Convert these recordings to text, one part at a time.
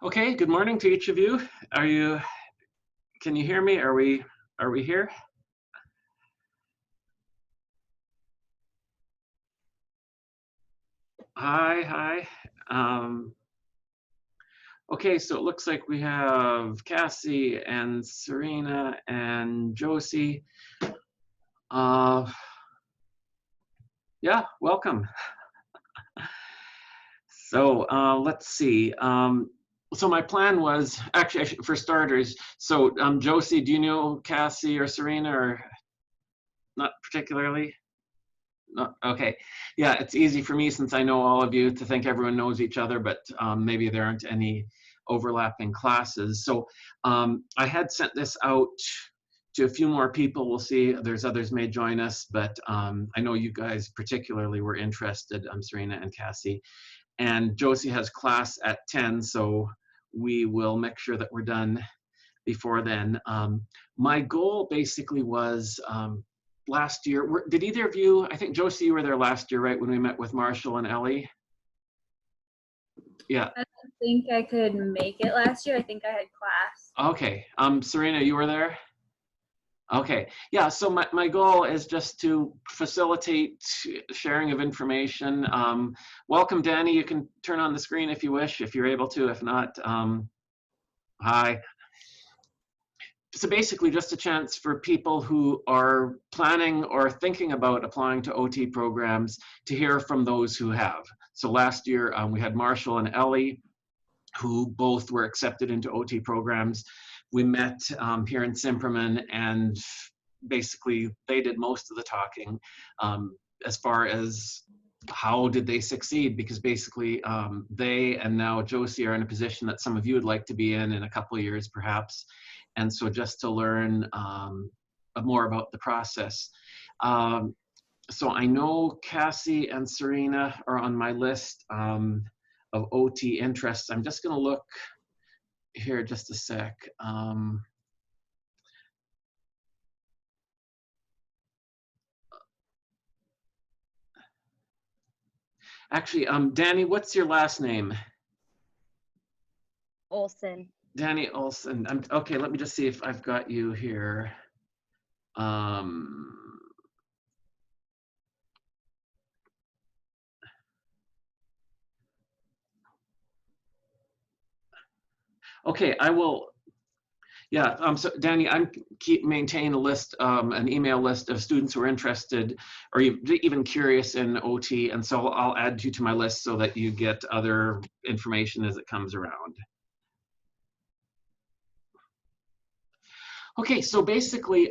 Okay, good morning to each of you. Can you hear me? Are we here? Hi, hi. Um, okay, so it looks like we have Cassie and Serena and Josie. Uh, yeah, welcome. So let's see. So my plan was actually for starters. So Josie, do you know Cassie or Serena or not particularly? No, okay. Yeah, it's easy for me since I know all of you to think everyone knows each other, but maybe there aren't any overlapping classes. So I had sent this out to a few more people. We'll see. There's others may join us, but I know you guys particularly were interested, Serena and Cassie. And Josie has class at 10, so we will make sure that we're done before then. My goal basically was last year. Did either of you? I think Josie, you were there last year, right, when we met with Marshall and Ellie? Yeah. I don't think I could make it last year. I think I had class. Okay. Serena, you were there? Okay. Yeah. So my goal is just to facilitate sharing of information. Welcome, Danny. You can turn on the screen if you wish, if you're able to. If not, hi. So basically just a chance for people who are planning or thinking about applying to OT programs to hear from those who have. So last year we had Marshall and Ellie who both were accepted into OT programs. We met here in Simperman and basically they did most of the talking as far as how did they succeed, because basically they and now Josie are in a position that some of you would like to be in a couple of years perhaps. And so just to learn more about the process. So I know Cassie and Serena are on my list of OT interests. I'm just going to look here just a sec. Actually, Danny, what's your last name? Olson. Danny Olson. Okay, let me just see if I've got you here. Okay, I will. Yeah, so Danny, I'm maintain a list, an email list of students who are interested or even curious in OT, and so I'll add you to my list so that you get other information as it comes around. Okay, so basically,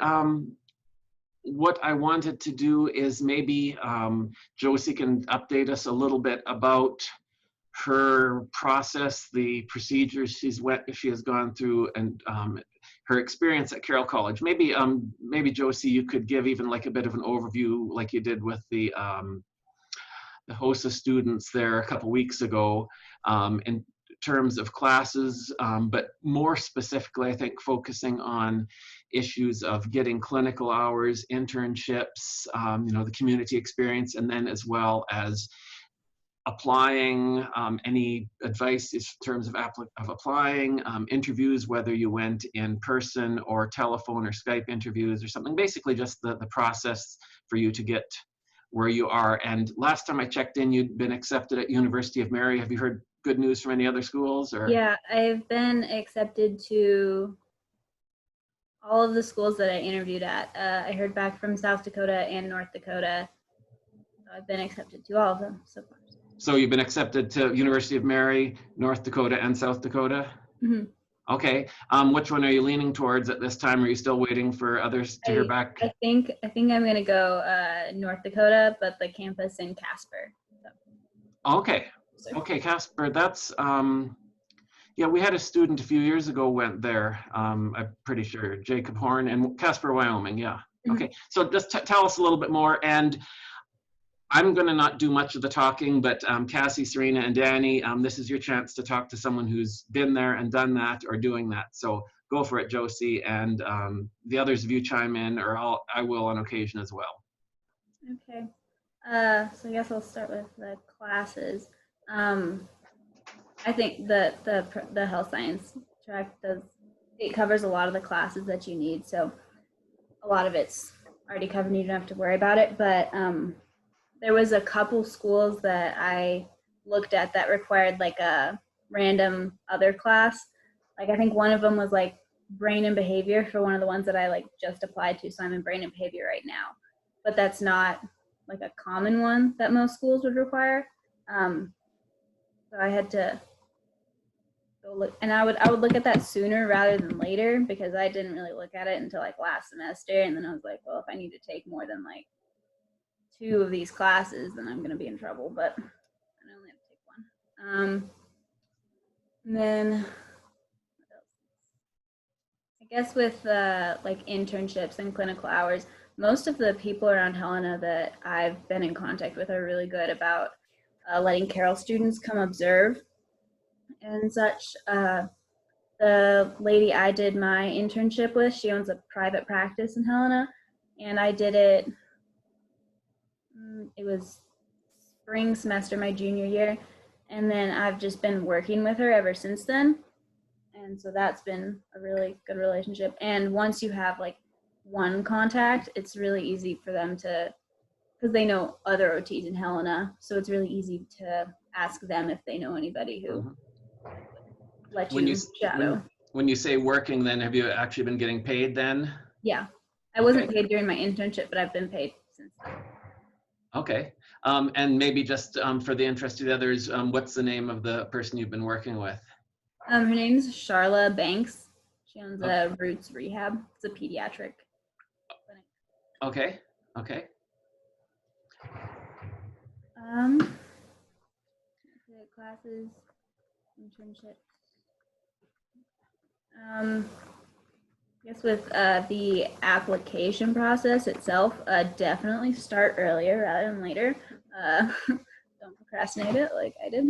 what I wanted to do is maybe Josie can update us a little bit about her process, the procedures she has gone through, and her experience at Carroll College. Maybe Josie, you could give even like a bit of an overview, like you did with the host of students there a couple weeks ago, in terms of classes, but more specifically, I think focusing on issues of getting clinical hours, internships, the community experience, and then as well as applying, any advice in terms of applying, interviews, whether you went in person or telephone or Skype interviews or something, basically just the process for you to get where you are. And last time I checked in, you'd been accepted at University of Mary. Have you heard good news from any other schools? Or? Yeah, I've been accepted to all of the schools that I interviewed at. I heard back from South Dakota and North Dakota. So I've been accepted to all of them so far. So you've been accepted to University of Mary, North Dakota, and South Dakota? Mm-hmm. Okay. Which one are you leaning towards at this time? Are you still waiting for others to hear back? I think I'm gonna go North Dakota, but the campus in Casper. So. Okay. Okay, Casper. That's yeah. We had a student a few years ago went there. I'm pretty sure Jacob Horn in Casper, Wyoming. Yeah. Mm-hmm. Okay. So just tell us a little bit more. And I'm going to not do much of the talking, but Cassie, Serena, and Danny, this is your chance to talk to someone who's been there and done that or doing that. So go for it, Josie, and the others of you chime in, or I will on occasion as well. Okay. So I guess I'll start with the classes. I think the health science track it covers a lot of the classes that you need, so a lot of it's already covered and you don't have to worry about it. But there was a couple schools that I looked at that required like a random other class. Like I think one of them was like brain and behavior for one of the ones that I like just applied to. So I'm in brain and behavior right now, but that's not like a common one that most schools would require. So I had to go look, and I would look at that sooner rather than later because I didn't really look at it until like last semester, and then I was like, well, if I need to take more than like 2 of these classes, then I'm gonna be in trouble. But I only have to take one. And then I guess with like internships and clinical hours, most of the people around Helena that I've been in contact with are really good about letting Carroll students come observe and such. The lady I did my internship with, she owns a private practice in Helena, and I did it. It was spring semester, my junior year, and then I've just been working with her ever since then. And so that's been a really good relationship. And once you have like one contact, it's really easy for them to, because they know other OTs in Helena, so it's really easy to ask them if they know anybody who Mhm. would let When you you shadow. when you say working, then have you actually been getting paid then? Yeah, I Okay. wasn't paid during my internship, but I've been paid since then. Okay. And maybe just for the interest of the others, what's the name of the person you've been working with? Her name's Charla Banks. She owns Oh, a Roots Rehab. It's a pediatric clinic. okay. Okay. Um, classes, internships. I guess with the application process itself, definitely start earlier rather than later. Don't procrastinate it like I did.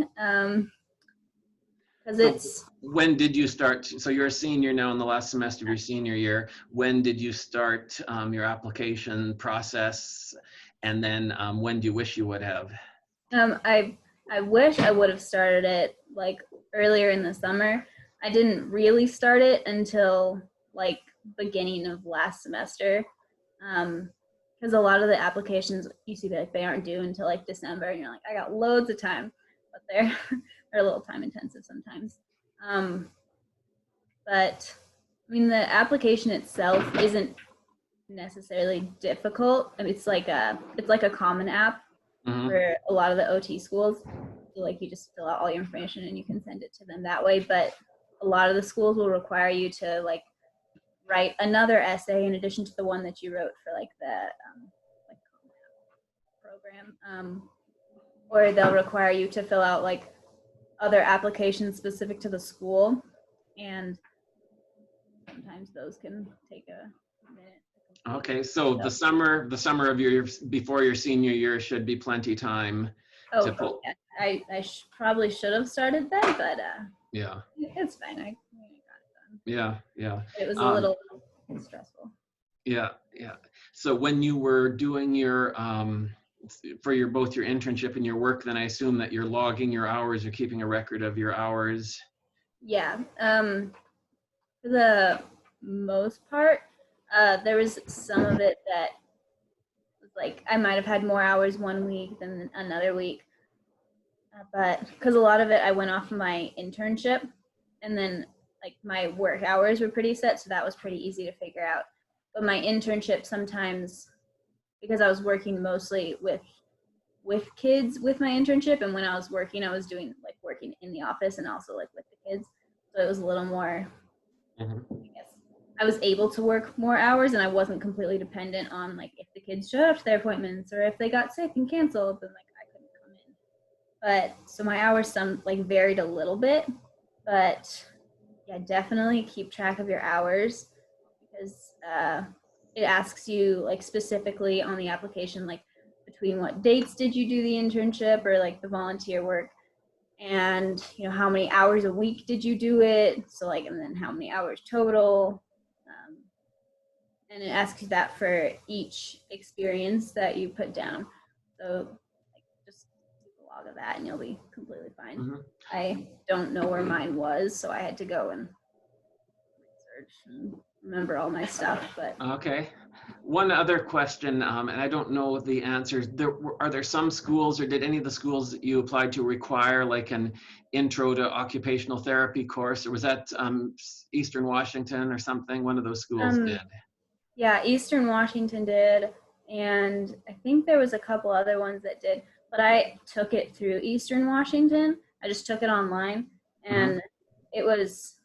Because So it's when did you start? So you're a senior now in the last semester of your senior year. When did you start your application process? And then when do you wish you would have? I wish I would have started it like earlier in the summer. I didn't really start it until like beginning of last semester. Because a lot of the applications you see like they aren't due until like December, and you're like, I got loads of time, but they're they're a little time intensive sometimes. Um, but I mean, the application itself isn't necessarily difficult. I mean, it's like a common app Mhm. for a lot of the OT schools. So like you just fill out all your information and you can send it to them that way. But a lot of the schools will require you to like write another essay in addition to the one that you wrote for like the like program, or they'll require you to fill out like other applications specific to the school, and sometimes those can take a minute to complete. Okay, so So, the summer of your before your senior year should be plenty time to oh pull. yeah, I probably should have started then, but Yeah, it's fine. I got it done. yeah, yeah. It was a Um, little stressful. yeah, yeah. So when you were doing your for your both your internship and your work, then I assume that you're logging your hours, you're keeping a record of your hours. Yeah. For the most part, there was some of it that was like I might have had more hours one week than another week, but because a lot of it I went off of my internship, and then like my work hours were pretty set, so that was pretty easy to figure out. But my internship sometimes, because I was working mostly with kids with my internship, and when I was working I was doing like working in the office and also like with the kids, so it was a little more, Mhm. I guess I was able to work more hours and I wasn't completely dependent on like if the kids showed up to their appointments or if they got sick and canceled, then like I couldn't come in. But so my hours some like varied a little bit, but yeah, definitely keep track of your hours because it asks you like specifically on the application like between what dates did you do the internship or like the volunteer work, and how many hours a week did you do it, so like, and then how many hours total, um, and it asks you that for each experience that you put down. So like just keep a log log of that and you'll be completely fine. Mhm. I don't know where mine was, so I had to go and search and remember all my stuff. But Okay. One other question, and I don't know the answers. Are there some schools, or did any of the schools that you applied to require like an intro to occupational therapy course, or was that Eastern Washington or something? One of those schools did. Yeah, Eastern Washington did, and I think there was a couple other ones that did, but I took it through Eastern Washington. I just took it online, and it was,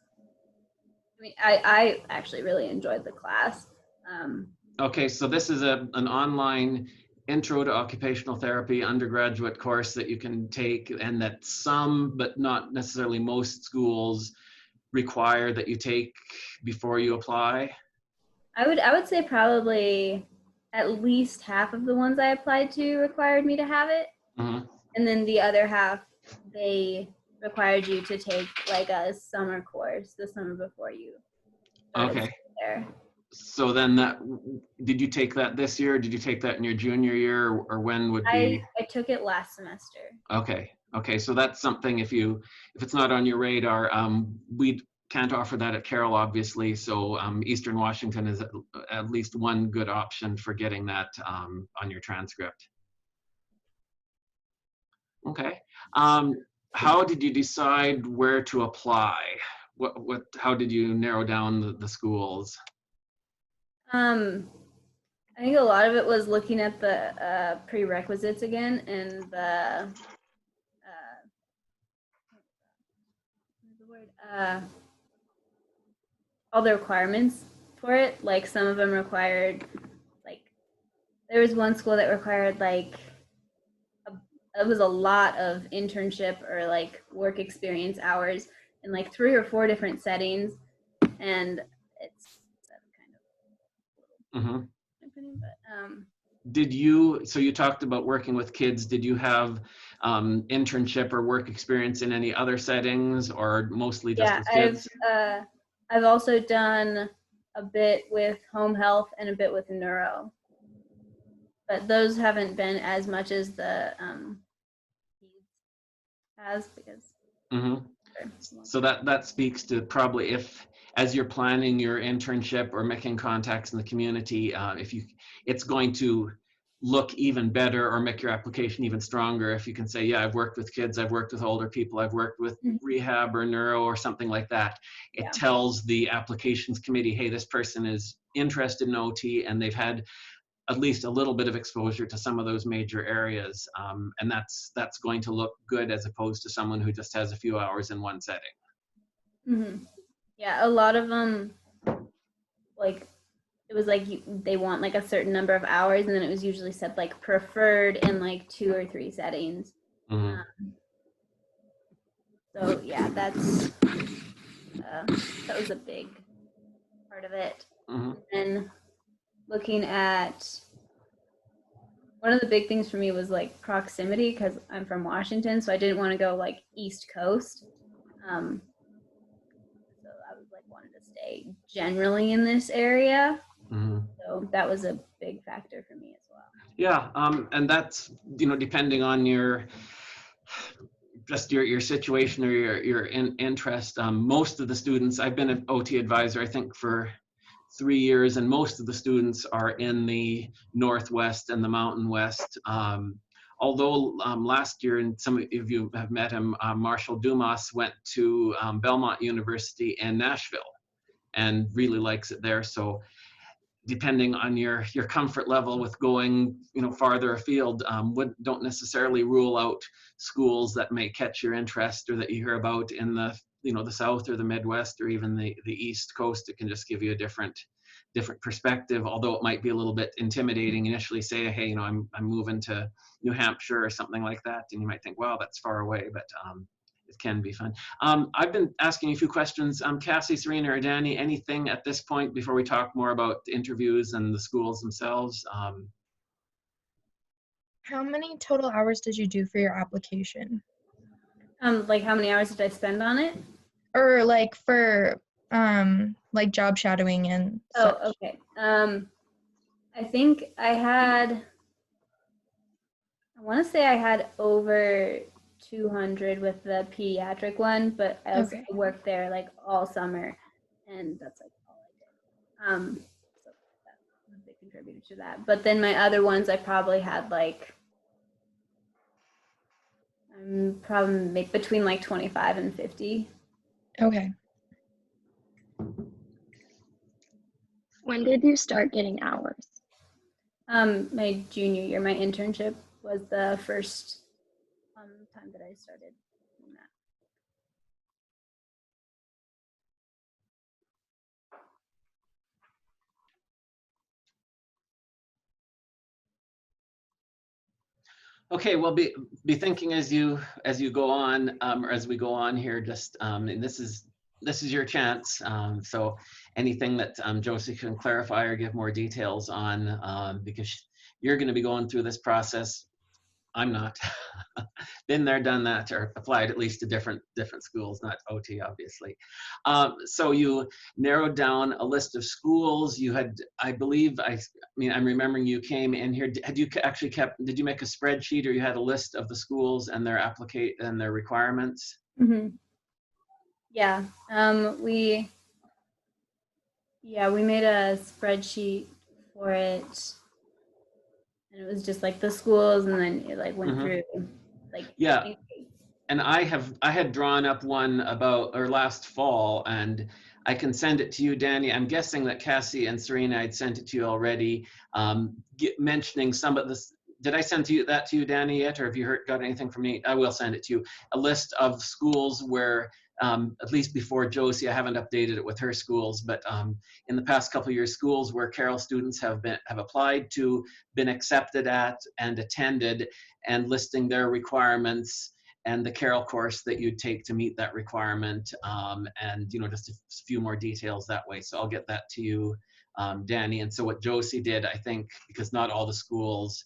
I mean, I actually really enjoyed the class. Okay, so this is an online intro to occupational therapy undergraduate course that you can take, and that some, but not necessarily most schools require that you take before you apply. I would say probably at least half of the ones I applied to required me to have it, Mhm. and then the other half they required you to take like a summer course the summer before you started Okay. there. So then did you take that this year? Did you take that in your junior year, or when would be? I took it last semester. Okay. Okay. So that's something, if it's not on your radar, we can't offer that at Carroll, obviously. So Eastern Washington is at least one good option for getting that on your transcript. Okay. How did you decide where to apply? How did you narrow down the schools? I think a lot of it was looking at the prerequisites again and the word all the requirements for it. Like some of them required, like there was one school that required like it was a lot of internship or like work experience hours in like 3 or 4 different settings, and it's kind of Mm-hmm. opinion, but So you talked about working with kids. Did you have internship or work experience in any other settings, or mostly just yeah, with kids? I've also done a bit with home health and a bit with neuro, but those haven't been as much as the has because. Mm-hmm. So that speaks to probably, if as you're planning your internship or making contacts in the community, it's going to look even better or make your application even stronger if you can say, yeah, I've worked with kids, I've worked with older people, I've worked with rehab or neuro or something like that. It tells the applications committee, hey, this person is interested in OT and they've had at least a little bit of exposure to some of those major areas, and that's going to look good as opposed to someone who just has a few hours in one setting. Mm-hmm. Yeah, a lot of them, like it was like they want like a certain number of hours, and then it was usually said like preferred in like 2 or 3 settings. Mm-hmm. So yeah, that was a big part of it. Mm-hmm. And looking at one of the big things for me was like proximity because I'm from Washington, so I didn't want to go like East Coast. So I was like wanted to stay generally in this area. Mm-hmm. So that was a big factor for me as well. Yeah, and that's, depending on your situation or your interest. Most of the students, I've been an OT advisor, I think, for 3 years, and most of the students are in the Northwest and the Mountain West. Although last year, and some of you have met him, Marshall Dumas went to Belmont University in Nashville and really likes it there. So depending on your comfort level with going farther afield, don't necessarily rule out schools that may catch your interest or that you hear about in the the South or the Midwest or even the East Coast. It can just give you a different perspective, although it might be a little bit intimidating initially. Say, hey, I'm moving to New Hampshire or something like that, and you might think, wow, that's far away, but it can be fun. I've been asking you a few questions. Cassie, Serena, or Danny, anything at this point before we talk more about the interviews and the schools themselves? How many total hours did you do for your application? Like how many hours did I spend on it? Or like for like job shadowing and such? Oh, okay. I think I I want to say I had over 200 with the pediatric one, but I also Okay. worked there like all summer, and that's like all I did. So that was a big contributor to that. But then my other ones, I probably had like probably between like 25 and 50. Okay. When did you start getting hours? My junior year, my internship was the first time that I started doing that. Okay, well, be thinking as you go on, or as we go on here. Just and this is your chance. So anything that Josie can clarify or give more details on, because you're going to be going through this process. I'm not. Been there, done that, or applied at least to different schools, not OT, obviously. So you narrowed down a list of schools. You had, I believe, I mean, I'm remembering you came in here. Had you actually did you make a spreadsheet, or you had a list of the schools and their requirements? Mm-hmm. Yeah. We made a spreadsheet for it, and it was just like the schools, and then it like went through like Yeah. And I had drawn up one last fall, and I can send it to you, Danny. I'm guessing that Cassie and Serena had sent it to you already, mentioning some of this. Did I send that to you, Danny, yet, or have you got anything from me? I will send it to you. A list of schools where, at least before Josie, I haven't updated it with her schools, but in the past couple of years, schools where Carroll students have applied to, been accepted at, and attended, and listing their requirements and the Carroll course that you'd take to meet that requirement, and just a few more details that way. So I'll get that to you, Danny. And so what Josie did, I think, because not all the schools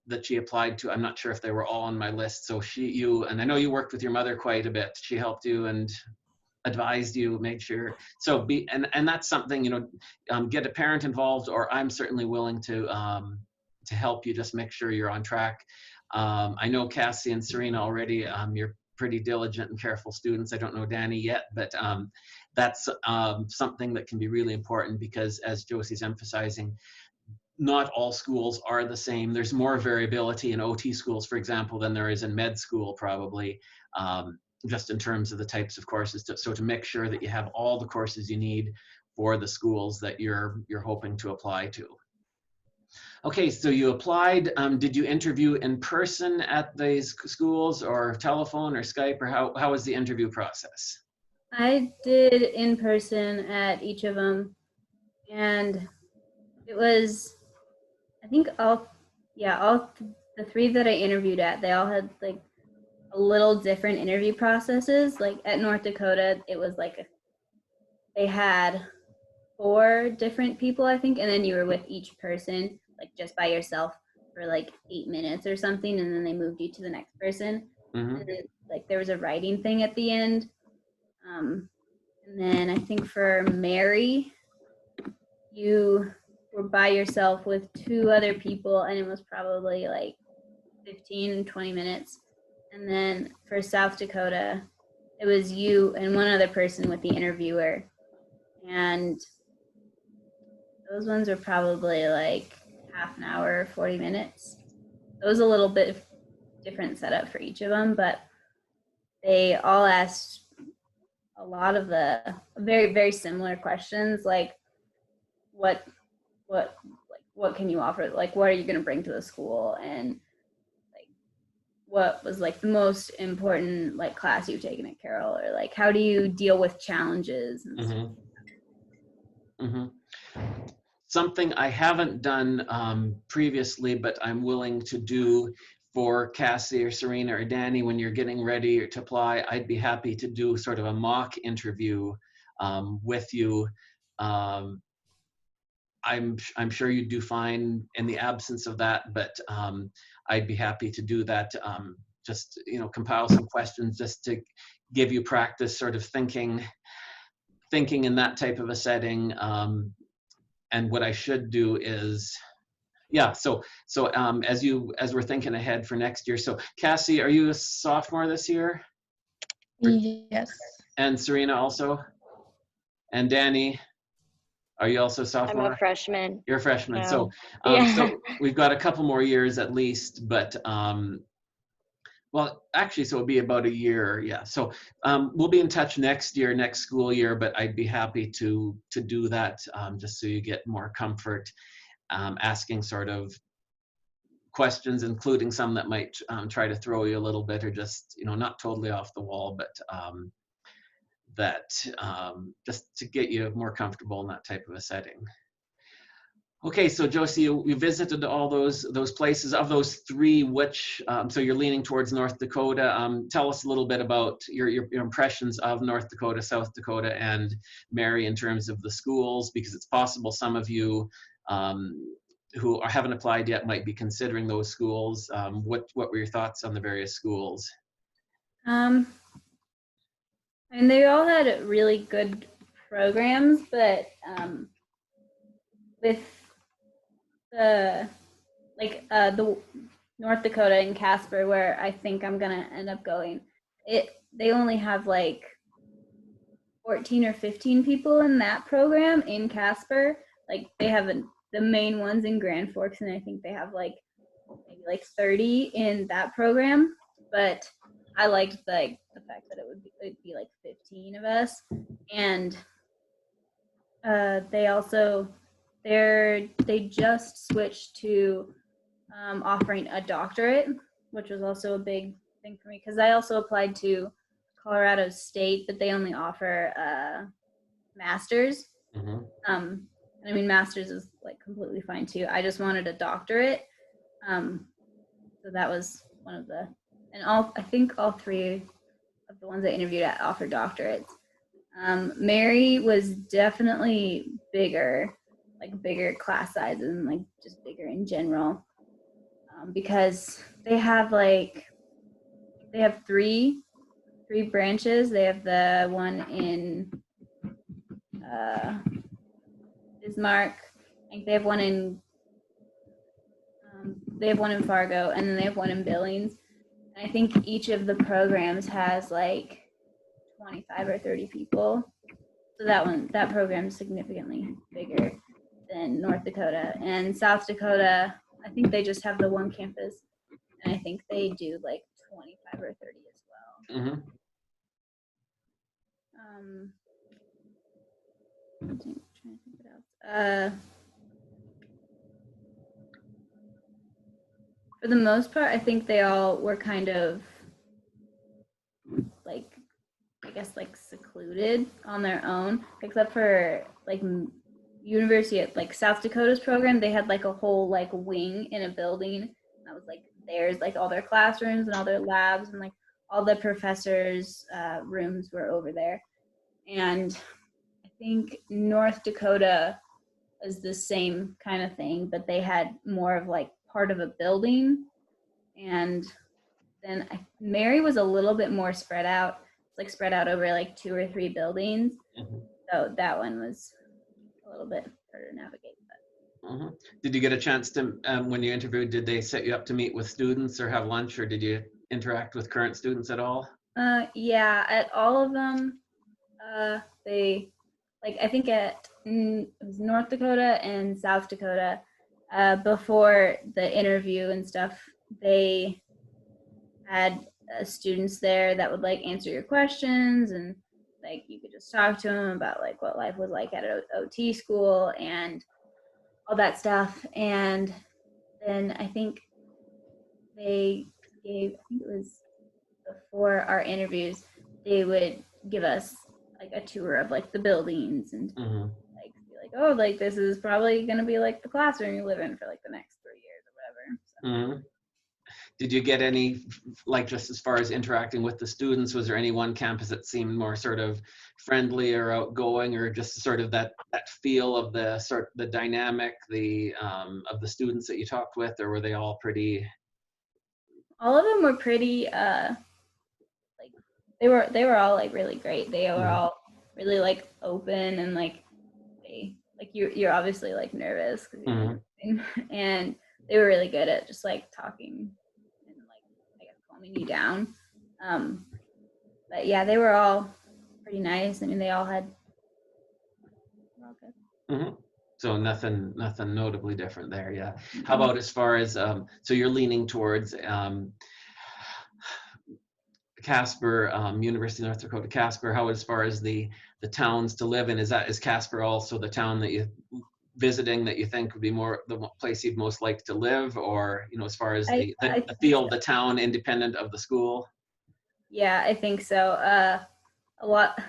that she applied to, I'm not sure if they were all on my list. So and I know you worked with your mother quite a bit. She helped you and advised you, made sure. So and that's something, get a parent involved, or I'm certainly willing to help you just make sure you're on track. I know Cassie and Serena already, you're pretty diligent and careful students. I don't know Danny yet, but that's something that can be really important, because as Josie's emphasizing, not all schools are the same. There's more variability in OT schools, for example, than there is in med school, probably, just in terms of the types of courses. So to make sure that you have all the courses you need for the schools that you're hoping to apply to. Okay, so you applied. Did you interview in person at these schools, or telephone, or Skype, or how was the interview process? I did in person at each of them, and it was, I think the three that I interviewed at, they all had like a little different interview processes. Like at North Dakota, it was like they had 4 different people, I think, and then you were with each person, like just by yourself for like 8 minutes or something, and then they moved you to the next person. Mm-hmm. And then, like there was a writing thing at the end. And then I think for Mary, you were by yourself with 2 other people, and it was probably like 15, 20 minutes. And then for South Dakota, it was you and one other person with the interviewer. And those ones are probably like half an hour, 40 minutes. It was a little bit different setup for each of them, but they all asked a lot of the very, very similar questions, like what can you offer? Like, what are you going to bring to the school? And like, what was like the most important like class you've taken at Carroll, or like, how do you deal with challenges? And mm-hmm. Mm-hmm. Something I haven't done previously, but I'm willing to do for Cassie or Serena or Danny when you're getting ready to apply. I'd be happy to do sort of a mock interview with you. I'm sure you do fine in the absence of that, but I'd be happy to do that. Just compile some questions just to give you practice, sort of thinking in that type of a setting. And what I should do is, Yeah, so as we're thinking ahead for next year, so Cassie, are you a sophomore this year? Yes. And Serena also? And Danny, are you also a I'm a sophomore? freshman. You're a freshman. No. So Yeah. we've got a couple more years at least, but well, actually, so it'll be about a year. Yeah. So we'll be in touch next year, next school year, but I'd be happy to do that just so you get more comfort asking sort of questions, including some that might try to throw you a little bit or just, not totally off the wall, but that just to get you more comfortable in that type of a setting. Okay, so Josie, you visited all those places. Of those three, which, so you're leaning towards North Dakota. Tell us a little bit about your impressions of North Dakota, South Dakota, and Mary in terms of the schools, because it's possible some of you who haven't applied yet might be considering those schools. What were your thoughts on the various schools? I mean, they all had really good programs, but with the the North Dakota and Casper, where I think I'm gonna end up going, they only have like 14 or 15 people in that program in Casper. Like they have the main ones in Grand Forks, and I think they have like maybe like 30 in that program. But I liked the fact that it'd be like 15 of us, and they just switched to offering a doctorate, which was also a big thing for me because I also applied to Colorado State, but they only offer master's. Mm-hmm. And I mean, master's is like completely fine too. I just wanted a doctorate. So that was one of I think all three of the ones I interviewed at offered doctorates. Mary was definitely bigger, like bigger class sizes and like just bigger in general, because they have three branches. They have the one in Bismarck. I think they have one in Fargo, and then they have one in Billings. And I think each of the programs has like 25 or 30 people. So that program is significantly bigger than North Dakota. And South Dakota, I think they just have the one campus, and I think they do like 25 or 30 as well. Mm-hmm. I'm trying to think what else. For the most part, I think they all were kind of like, I guess, like secluded on their own, except for like University at like South Dakota's program. They had like a whole like wing in a building that was like theirs, like all their classrooms and all their labs and like all the professors' rooms were over there. And I think North Dakota is the same kind of thing, but they had more of like part of a building. And then Mary was a little bit more spread out. It's like spread out over like 2 or 3 buildings. Mm-hmm. So that one was a little bit harder to navigate. But. Mm-hmm. Did you get a chance to, when you interviewed, did they set you up to meet with students or have lunch, or did you interact with current students at all? Yeah, at all of them, they, like, I think it was North Dakota and South Dakota, before the interview and stuff, they had students there that would like answer your questions, and like you could just talk to them about like what life was like at an OT school and all that stuff. And then I think they gave, I think it was before our interviews, they would give us like a tour of like the buildings and like be like, oh, like this is probably going to be like the classroom you live in for like the next 3 years or whatever. So. Did you get any, like, just as far as interacting with the students, was there any one campus that seemed more sort of friendly or outgoing, or just sort of that feel of the dynamic of the students that you talked with, or were they all pretty? All of them were pretty like they were all like really great. They were all really like open, and like you're obviously like nervous because you're and they were really good at just like talking and like I guess calming you down. But yeah, they were all pretty nice. I mean, they all were all good. Mm-hmm. So nothing notably different there. Yeah. How about as far as so you're leaning towards Casper, University of North Dakota, Casper. How as far as the towns to live in, is Casper also the town that you visiting that you think would be more the place you'd most like to live, or as far as I the feel of the town independent of the school? Yeah, I think so. A lot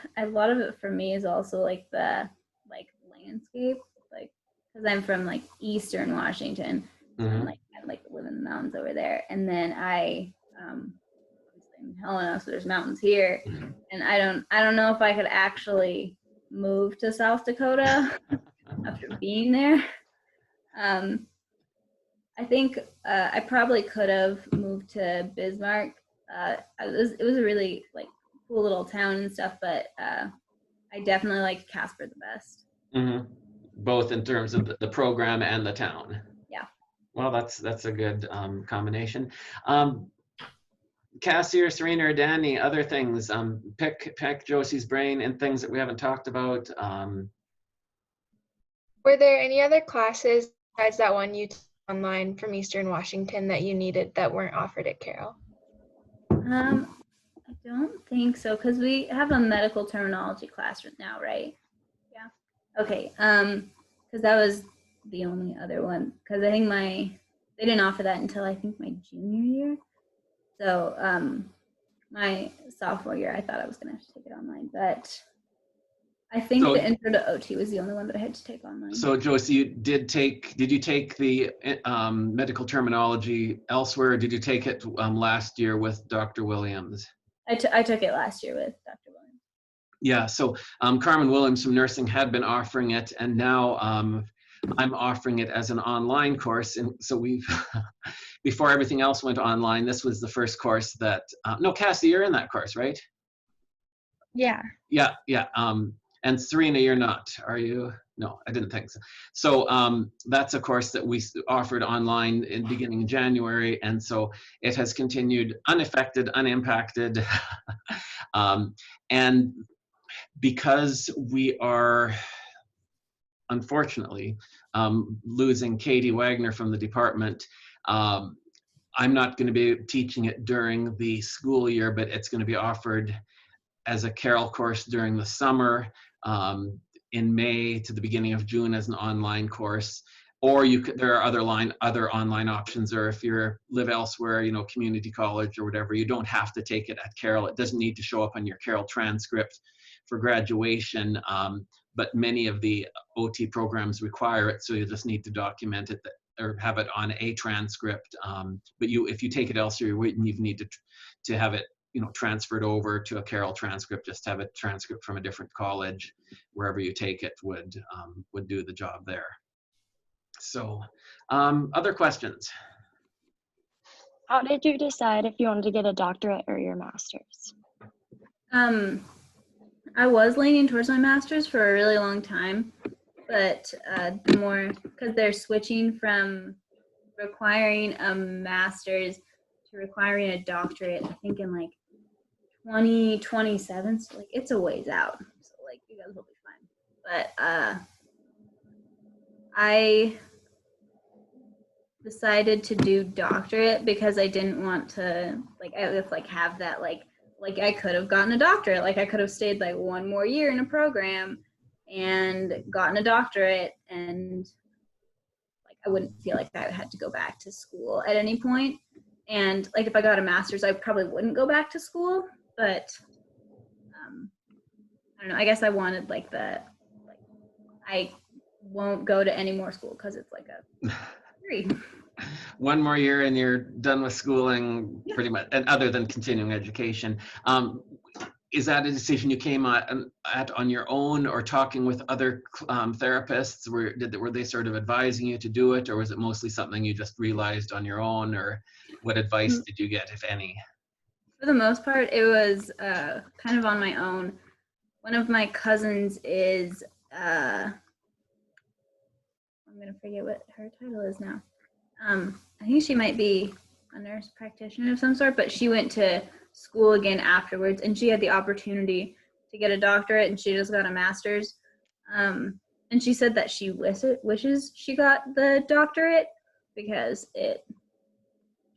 of it for me is also like the like landscape, like because I'm from like Eastern Washington, and Mm-hmm. like I like live in the mountains over there, and then I obviously I'm in Helena, so there's mountains here, and I don't know if I could actually move to South Dakota after being there. I think I probably could have moved to Bismarck. It was a really like cool little town and stuff, but I definitely liked Casper the best. Mm-hmm. Both in terms of the program and the town. Yeah. Well, that's a good combination. Cassie or Serena or Danny, other things, pick Josie's brain and things that we haven't talked about. Were there any other classes besides that one you took online from Eastern Washington that you needed that weren't offered at Carroll? I don't think so because we have a medical terminology class now, right? Yeah. Okay. Because that was the only other one. Because I think they didn't offer that until I think my junior year. So my sophomore year, I thought I was gonna have to take it online, but I think the intro to OT was the only one that I had to take online. So Josie, did you take the medical terminology elsewhere, or did you take it last year with Dr. Williams? I took it last year with Dr. Williams. Yeah, so Carmen Williams from nursing had been offering it, and now I'm offering it as an online course. And so we've, before everything else went online, this was the first course that, no, Cassie, you're in that course, right? Yeah. Yeah. And Serena, you're not, are you? No, I didn't think so. So that's a course that we offered online in beginning of January. And so it has continued unaffected, unimpacted. And because we are, unfortunately, losing Katie Wagner from the department, I'm not going to be teaching it during the school year, but it's going to be offered as a Carroll course during the summer, in May to the beginning of June as an online course. Or there are other online options, or if you live elsewhere, community college or whatever, you don't have to take it at Carroll. It doesn't need to show up on your Carroll transcript for graduation, but many of the OT programs require it, so you just need to document it or have it on a transcript. But if you take it elsewhere, you need to have it transferred over to a Carroll transcript. Just have a transcript from a different college, wherever you take it would do the job there. So other questions? How did you decide if you wanted to get a doctorate or your master's? I was leaning towards my master's for a really long time, but the more, because they're switching from requiring a master's to requiring a doctorate, I think in like 2027, so like it's a ways out, so like you guys will be fine. But I decided to do doctorate because I didn't want to have that like I could have gotten a doctorate, like I could have stayed like one more year in a program and gotten a doctorate, and like I wouldn't feel like I had to go back to school at any point. And like if I got a master's, I probably wouldn't go back to school, but I don't know, I guess I wanted I won't go to any more school because it's like a degree. One more year and you're done with schooling, pretty much, and other than continuing education. Is that a decision you came at on your own, or talking with other therapists? Were they sort of advising you to do it, or was it mostly something you just realized on your own, or what advice did you get, if any? For the most part, it was kind of on my own. One of my cousins is, let I'm gonna forget what her title is now. I think she might be a nurse practitioner of some sort, but she went to school again afterwards, and she had the opportunity to get a doctorate, and she just got a master's. And she said that she wishes she got the doctorate because it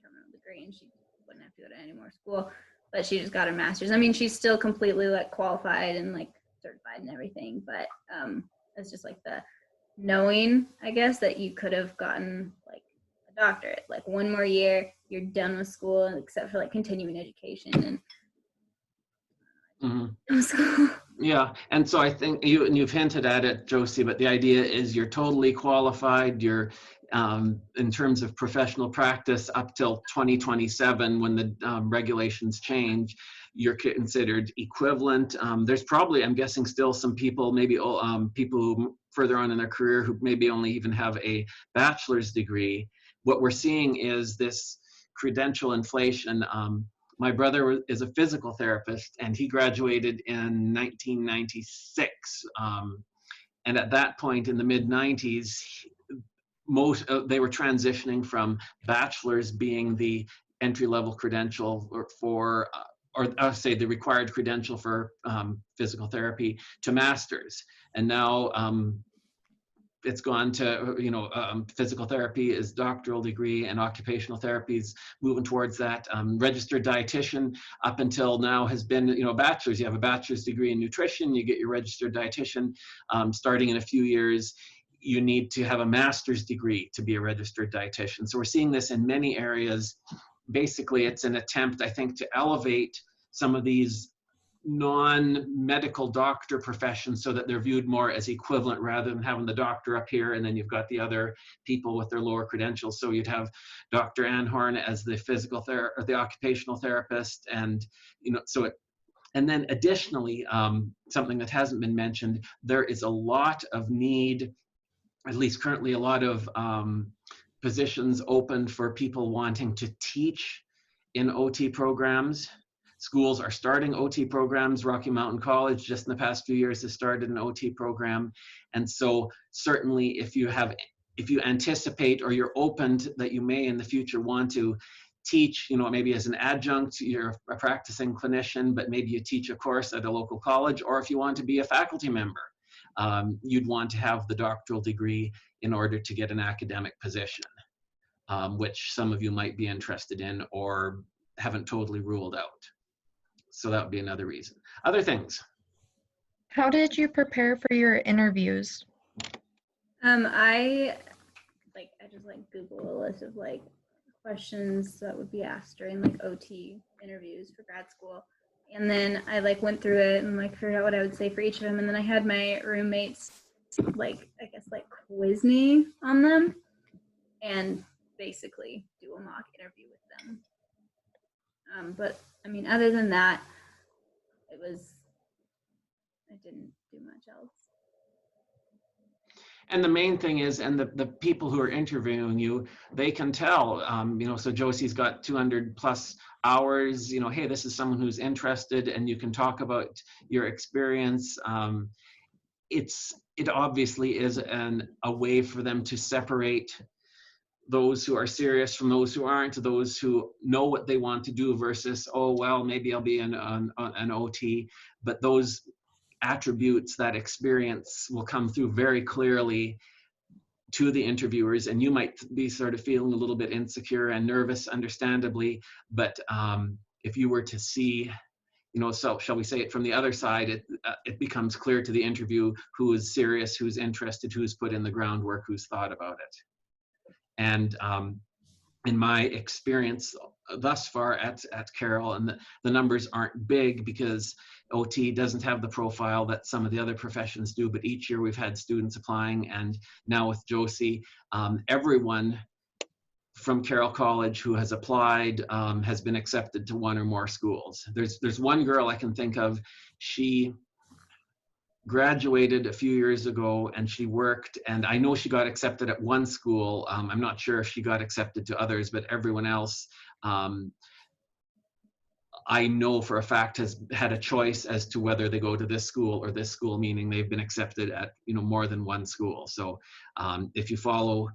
terminal degree, and she wouldn't have to go to any more school. But she just got a master's. I mean, she's still completely like qualified and like certified and everything, but it's just like the knowing, I guess, that you could have gotten like a doctorate, like one more year, you're done with school, except for like continuing education and school. Yeah, and so I think you've hinted at it, Josie, but the idea is you're totally qualified. You're in terms of professional practice up till 2027 when the regulations change, you're considered equivalent. There's probably, I'm guessing, still some people, maybe people who further on in their career who maybe only even have a bachelor's degree. What we're seeing is this credential inflation. My brother is a physical therapist, and he graduated in 1996. And at that point in the mid 90s, they were transitioning from bachelor's being the entry-level credential or I'll say the required credential for physical therapy to master's. And now it's gone to, physical therapy is doctoral degree, and occupational therapy is moving towards that. Registered dietitian up until now has been, bachelor's. You have a bachelor's degree in nutrition, you get your registered dietitian. Starting in a few years, you need to have a master's degree to be a registered dietitian. So we're seeing this in many areas. Basically, it's an attempt, I think, to elevate some of these non-medical doctor professions so that they're viewed more as equivalent rather than having the doctor up here and then you've got the other people with their lower credentials. So you'd have Dr. Anhorn as the physical therapist or the occupational therapist, and and then additionally, something that hasn't been mentioned, there is a lot of need, at least currently, a lot of positions open for people wanting to teach in OT programs. Schools are starting OT programs. Rocky Mountain College just in the past few years has started an OT program. And so certainly if you anticipate or you're open to, that you may in the future want to teach, maybe as an adjunct, you're a practicing clinician, but maybe you teach a course at a local college, or if you want to be a faculty member, you'd want to have the doctoral degree in order to get an academic position, which some of you might be interested in or haven't totally ruled out. So that would be another reason. Other things? How did you prepare for your interviews? I just Google a list of questions that would be asked during OT interviews for grad school. And then I went through it and figured out what I would say for each of them. And then I had my roommates quiz me on them and basically do a mock interview with them. But I mean, other than that, I didn't do much else. And the main thing is, and the people who are interviewing you, they can tell, so Josie's got 200 plus hours, hey, this is someone who's interested, and you can talk about your experience. It obviously is a way for them to separate those who are serious from those who aren't, those who know what they want to do versus, oh, well, maybe I'll be an OT. But those attributes, that experience will come through very clearly to the interviewers, and you might be sort of feeling a little bit insecure and nervous, understandably, but if you were to see, so shall we say it from the other side, it becomes clear to the interview who is serious, who's interested, who's put in the groundwork, who's thought about it. And in my experience thus far at Carroll, and the numbers aren't big because OT doesn't have the profile that some of the other professions do, but each year we've had students applying, and now with Josie, everyone from Carroll College who has applied has been accepted to one or more schools. There's one girl I can think of, she graduated a few years ago and she worked, and I know she got accepted at one school. I'm not sure if she got accepted to others, but everyone else, I know for a fact has had a choice as to whether they go to this school or this school, meaning they've been accepted at, you know, more than one school. So if you followed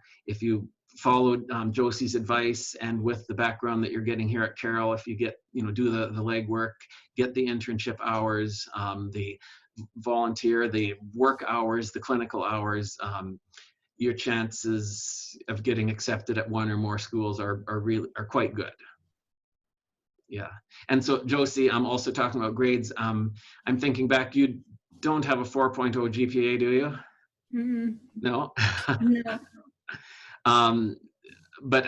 Josie's advice, and with the background that you're getting here at Carroll, if you get, you know, do the legwork, get the internship hours, the volunteer, the work hours, the clinical hours, your chances of getting accepted at one or more schools are quite good. Yeah. And so Josie, I'm also talking about grades. I'm thinking back, you don't have a 4.0 GPA, do you? Mhm. No. No. But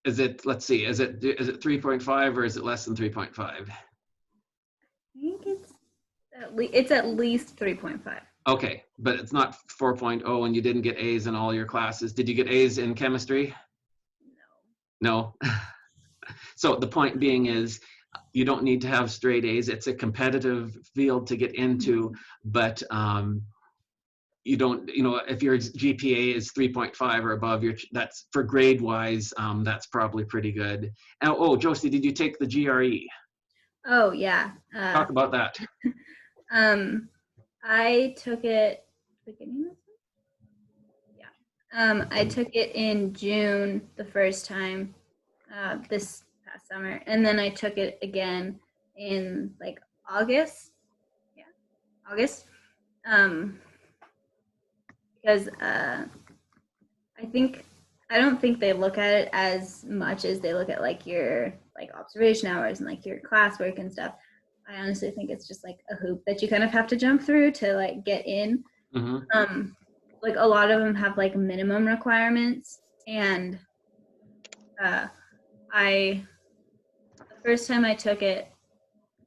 is it, let's see, is it 3.5 or is it less than 3.5? I think it's at least 3.5. Okay, but it's not 4.0, and you didn't get A's in all your classes. Did you get A's in chemistry? No. So the point being is, you don't need to have straight A's. It's a competitive field to get into, but you don't, you know, if your GPA is 3.5 or above, that's for grade wise, that's probably pretty good. Now, oh, Josie, did you take the GRE? Oh yeah. Talk about that. I took it beginning of I took it in June the first time, this past summer, and then I took it again in like August. Yeah, August. Because I don't think they look at it as much as they look at like your like observation hours and like your classwork and stuff. I honestly think it's just like a hoop that you kind of have to jump through to like get in. Mm-hmm. Like a lot of them have like minimum requirements, and the first time I took it,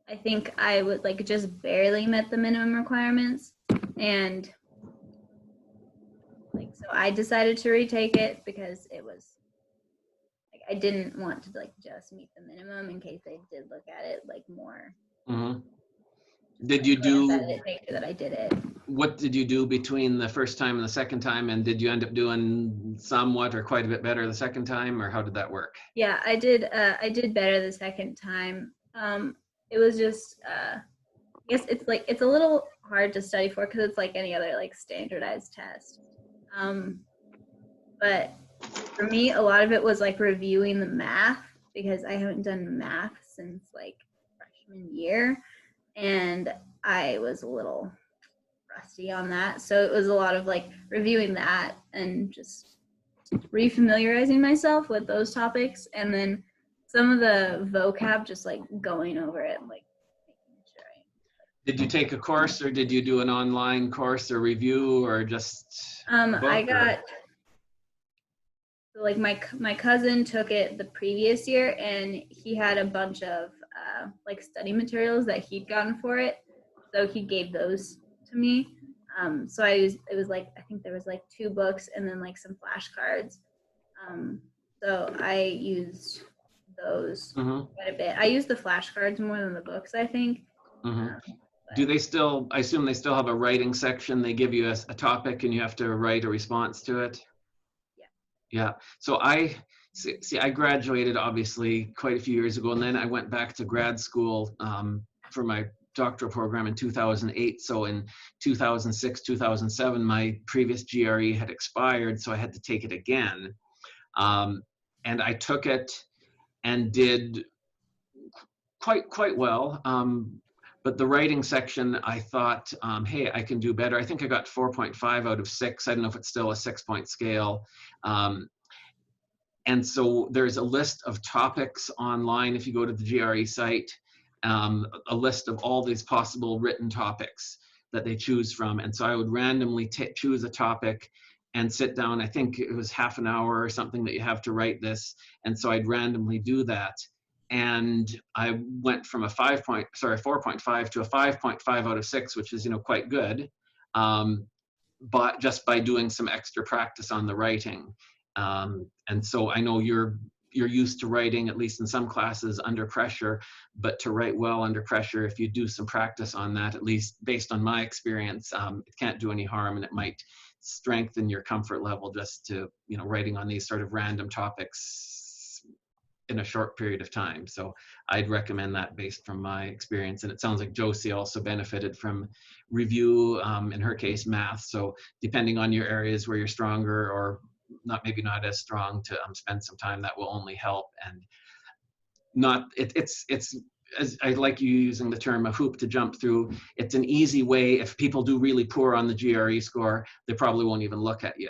I think I would like just barely met the minimum requirements, and like so I decided to retake it because it was like I didn't want to like just meet the minimum in case they did look at it like more. Mm-hmm. Did like, you do, make sure that I did it? what did you do between the first time and the second time, and did you end up doing somewhat or quite a bit better the second time, or how did that work? Yeah, I did better the second time. It was just I guess it's a little hard to study for because it's like any other like standardized test. But for me, a lot of it was like reviewing the math because I haven't done math since like freshman year, and I was a little rusty on that. So it was a lot of like reviewing that and just refamiliarizing myself with those topics, and then some of the vocab just like going over it, like making sure Did you take a course, or did you do an online course or review, or just a book, I or? got like my cousin took it the previous year, and he had a bunch of like study materials that he'd gotten for it, so he gave those to me. So it was like I think there was like 2 books and then like some flashcards. So I used those Mm-hmm. quite a bit. I used the flashcards more than the books, I think. Mm-hmm. Do they still, I assume they still have a writing section? They give you a topic and you have to write a response to it? Yeah. Yeah. So I graduated obviously quite a few years ago, and then I went back to grad school for my doctoral program in 2008. So in 2006, 2007, my previous GRE had expired, so I had to take it again. And I took it and did quite well. But the writing section, I thought, hey, I can do better. I think I got 4.5 out of 6. I don't know if it's still a 6-point scale. And so there's a list of topics online if you go to the GRE site, a list of all these possible written topics that they choose from. And so I would randomly choose a topic and sit down. I think it was half an hour or something that you have to write this. And so I'd randomly do that. And I went from a 4.5 to a 5.5 out of 6, which is, quite good, but just by doing some extra practice on the writing. And so I know you're used to writing, at least in some classes, under pressure, but to write well under pressure, if you do some practice on that, at least based on my experience, it can't do any harm, and it might strengthen your comfort level just to, writing on these sort of random topics in a short period of time. So I'd recommend that based from my experience. And it sounds like Josie also benefited from review, in her case, math. So depending on your areas where you're stronger or maybe not as strong, to spend some time, that will only help. And it's as I like you using the term, a hoop to jump through. It's an easy way. If people do really poor on the GRE score, they probably won't even look at you.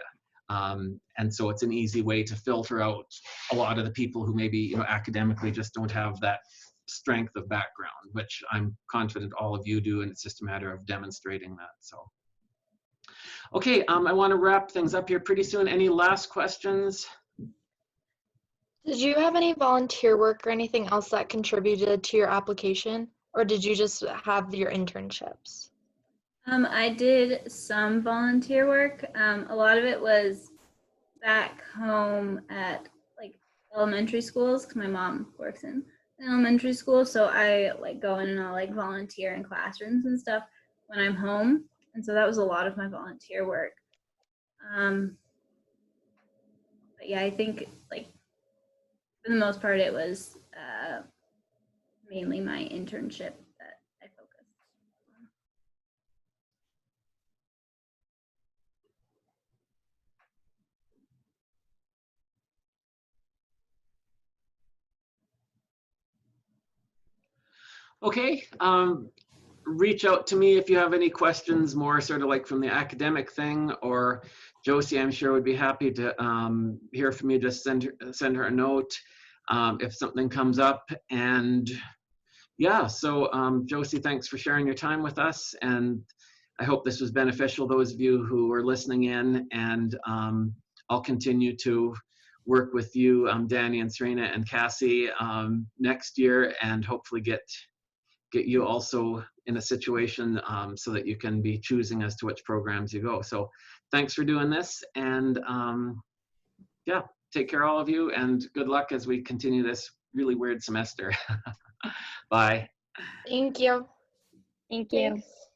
And so it's an easy way to filter out a lot of the people who maybe, academically just don't have that strength of background, which I'm confident all of you do, and it's just a matter of demonstrating that. So, okay, I want to wrap things up here pretty soon. Any last questions? Did you have any volunteer work or anything else that contributed to your application, or did you just have your internships? I did some volunteer work. A lot of it was back home at like elementary schools, because my mom works in elementary school. So I like go in and I'll like volunteer in classrooms and stuff when I'm home. And so that was a lot of my volunteer work. But yeah, I think like for the most part, it was mainly my internship that I focused on. Okay, reach out to me if you have any questions, more sort of like from the academic thing, or Josie, I'm sure would be happy to hear from you. Just send her a note if something comes up. And yeah, so Josie, thanks for sharing your time with us, and I hope this was beneficial, those of you who are listening in. And I'll continue to work with you, Danny and Serena and Cassie, next year, and hopefully get you also in a situation so that you can be choosing as to which programs you go. So thanks for doing this, and yeah, take care all of you, and good luck as we continue this really weird semester. Bye. Thank you. Thank you. Thanks.